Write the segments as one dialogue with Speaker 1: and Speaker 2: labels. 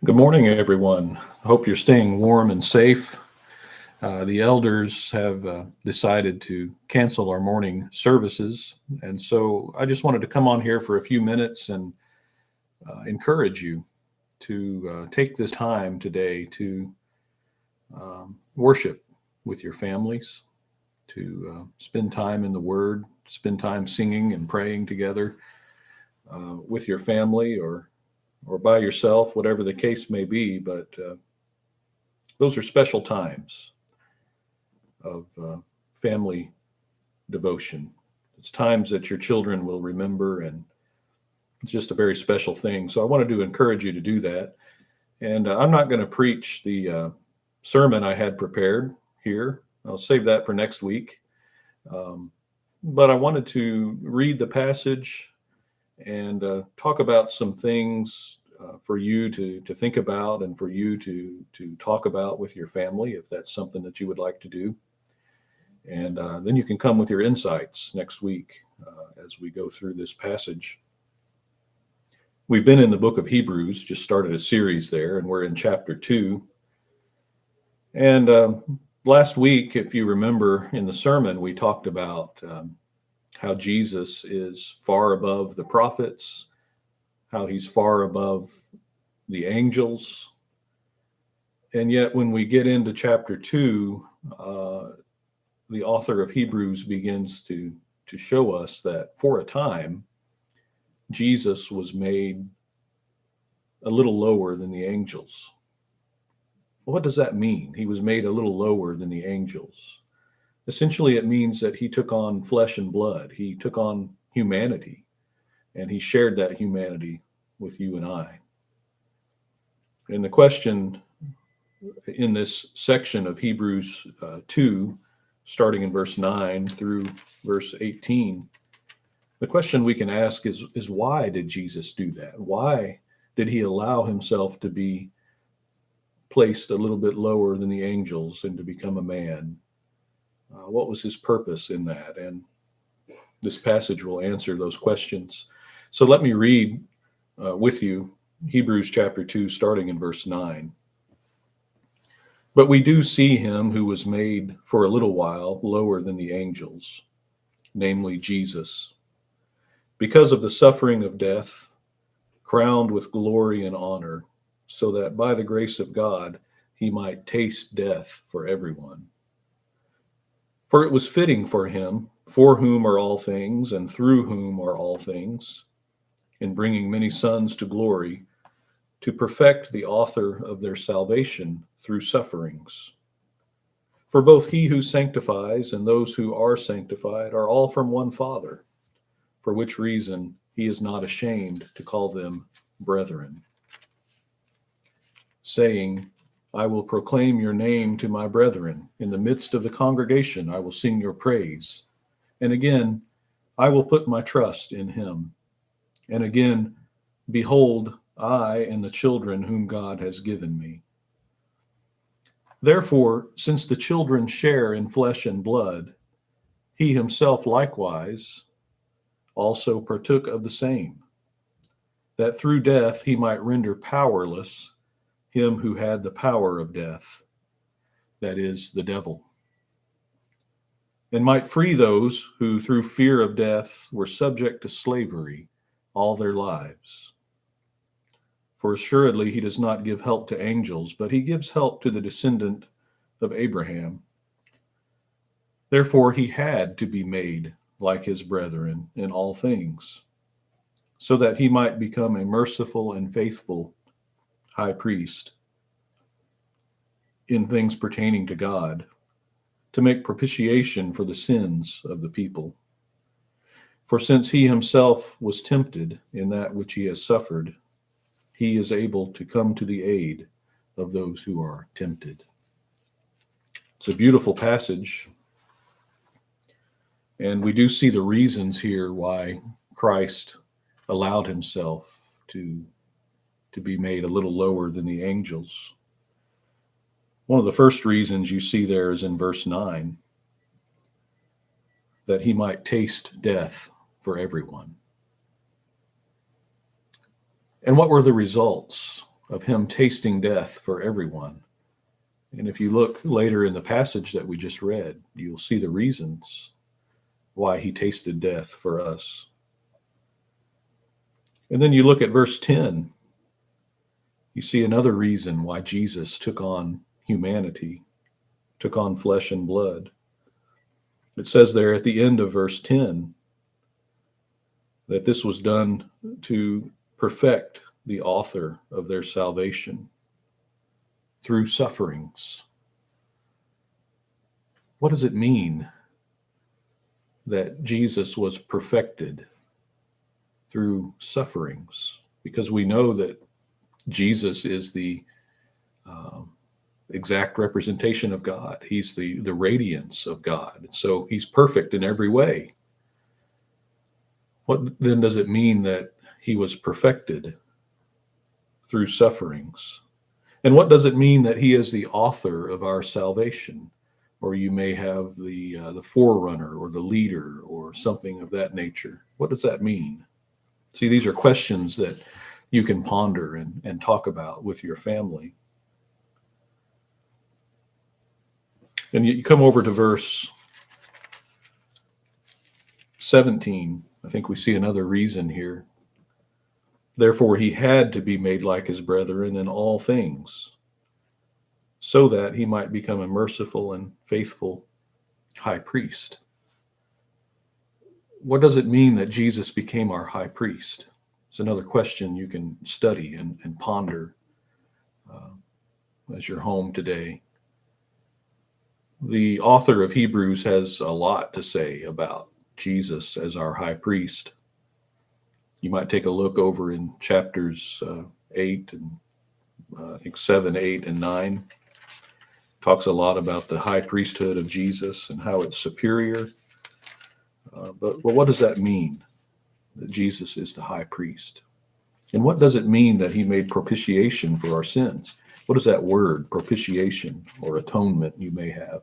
Speaker 1: Good morning, everyone. I hope you're staying warm and safe. The elders have decided to cancel our morning services. And so I just wanted to come on here for a few minutes and encourage you to take this time today to worship with your families, to spend time in the Word, spend time singing and praying together with your family or by yourself, whatever the case may be. But those are special times of family devotion. It's times that your children will remember, and it's just a very special thing. So I wanted to encourage you to do that. And I'm not going to preach the sermon I had prepared here. I'll save that for next week. But I wanted to read the passage and talk about some things for you to think about and for you to talk about with your family, if that's something that you would like to do. And then you can come with your insights next week as we go through this passage. We've been in the book of Hebrews, just started a series there, and we're in chapter 2. And last week, if you remember in the sermon, we talked about how Jesus is far above the prophets, how he's far above the angels. And yet when we get into chapter 2, the author of Hebrews begins to show us that for a time, Jesus was made a little lower than the angels. What does that mean? He was made a little lower than the angels. Essentially, it means that he took on flesh and blood. He took on humanity, and he shared that humanity with you and I. And the question in this section of Hebrews 2, starting in verse 9 through verse 18, the question we can ask is why did Jesus do that? Why did he allow himself to be placed a little bit lower than the angels and to become a man? What was his purpose in that? And this passage will answer those questions. So let me read with you Hebrews chapter 2, starting in verse 9. But we do see him who was made for a little while lower than the angels, namely Jesus, because of the suffering of death, crowned with glory and honor, so that by the grace of God he might taste death for everyone. For it was fitting for him, for whom are all things, and through whom are all things, in bringing many sons to glory, to perfect the author of their salvation through sufferings. For both he who sanctifies and those who are sanctified are all from one Father, for which reason he is not ashamed to call them brethren, saying, I will proclaim your name to my brethren. In the midst of the congregation, I will sing your praise. And again, I will put my trust in him. And again, behold, I and the children whom God has given me. Therefore, since the children share in flesh and blood, he himself likewise also partook of the same, that through death he might render powerless him who had the power of death, that is, the devil, and might free those who through fear of death were subject to slavery all their lives. For assuredly he does not give help to angels, but he gives help to the descendant of Abraham. Therefore he had to be made like his brethren in all things, so that he might become a merciful and faithful high priest in things pertaining to God, to make propitiation for the sins of the people. For since he himself was tempted in that which he has suffered, he is able to come to the aid of those who are tempted. It's a beautiful passage, and we do see the reasons here why Christ allowed himself to be made a little lower than the angels. One of the first reasons you see there is in verse 9, that he might taste death for everyone. And what were the results of him tasting death for everyone. And if you look later in the passage that we just read, you'll see the reasons why he tasted death for us. And then you look at verse 10, you see another reason why Jesus took on humanity, took on flesh and blood. It says there at the end of verse 10 that this was done to perfect the author of their salvation through sufferings. What does it mean that Jesus was perfected through sufferings? Because we know that Jesus is the exact representation of God. He's the radiance of God. So he's perfect in every way. What then does it mean that he was perfected through sufferings? And what does it mean that he is the author of our salvation? Or you may have the forerunner or the leader or something of that nature. What does that mean? See, these are questions that you can ponder and talk about with your family. And you come over to verse 17. I think we see another reason here. Therefore, he had to be made like his brethren in all things, so that he might become a merciful and faithful high priest. What does it mean that Jesus became our high priest? It's another question you can study and ponder as you're home today. The author of Hebrews has a lot to say about Jesus as our high priest. You might take a look over in chapters 8 and I think 7, 8, and 9. Talks a lot about the high priesthood of Jesus and how it's superior. But what does that mean, that Jesus is the high priest? And what does it mean that he made propitiation for our sins? What is that word, propitiation or atonement, you may have?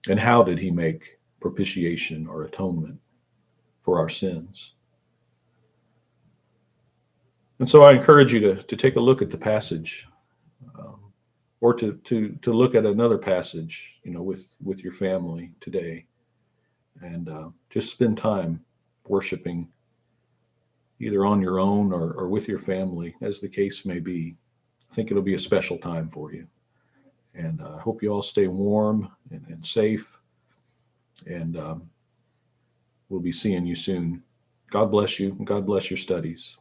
Speaker 1: And how did he make propitiation or atonement for our sins? And so I encourage you to take a look at the passage, or to look at another passage, with your family today, and just spend time worshiping, either on your own or with your family, as the case may be. I think it'll be a special time for you. And I hope you all stay warm and safe. And we'll be seeing you soon. God bless you, and God bless your studies.